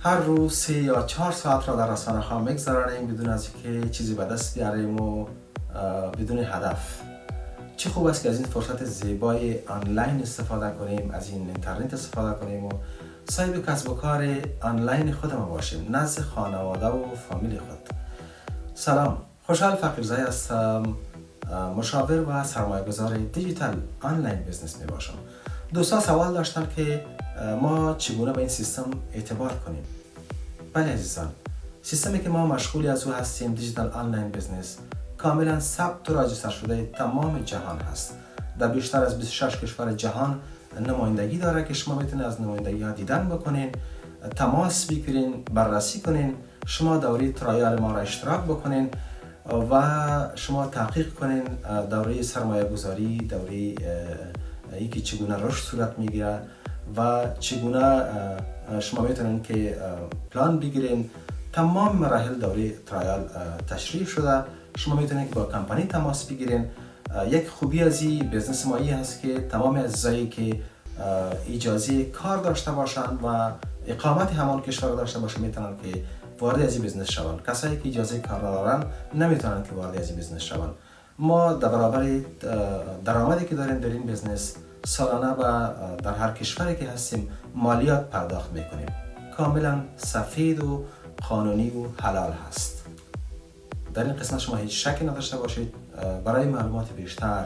هر روز 3 یا 4 ساعت را در رسانه ها میگذرانیم بدون از که چیزی به دست بیاریم و بدون هدف. چه خوب است که از این فرصت زیبای آنلاین استفاده کنیم، از این اینترنت استفاده کنیم و صاحب کسب و کار آنلاین خودمان باشیم نزد خانواده و فامیل خود. سلام، خوشحال فقیرزاده هستم، مشاور و سرمایه گذار دیجیتال آنلاین بیزنس می باشم. دوستان سوال داشتن که ما چگونه به این سیستم اعتبار کنیم. بله عزیزان، سیستمی که ما مشغولی از او هستیم دیجیتال آنلاین بیزنس کاملا ثبت و راجستر شده تمام جهان هست. در بیشتر از 26 کشور جهان نمایندگی داره که شما میتونید از نمایندگی ها دیدن بکنین، تماس بگیرین، بررسی کنین، شما دوره ترایال ما را اشتراک بکنین و شما تحقیق کنین دوره سرمایه گذاری، دوره یکی چگونه رشد صورت میگیره و چگونه شما میتونین که پلان بگیرین. تمام مراحل دوره ترایال تشریح شده. شما میتونین که با کمپانی تماس بگیرین. یک خوبی از این بیزنس ما هست که تمام عزیزایی که اجازه کار داشته باشن و اقامت همان کشور داشته باشن میتونن که وارد از این بیزنس شون. کسایی که اجازه کار ندارن نمیتونن که وارد از این بیزنس شون. ما در برابر درآمدی که داریم در این بیزنس سالانه و در هر کشوری که هستیم مالیات پرداخت میکنیم. کاملا سفید و قانونی و حلال هست. در این قسمت شما هیچ شکی نداشته باشید. برای معلومات بیشتر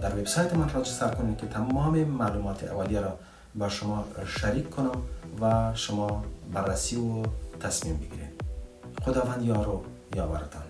در وبسایت من راجستر کنید که تمام معلومات اولیه را با شما شریک کنم و شما بررسی و تصمیم بگیرید. خداوند یار و یاورتان.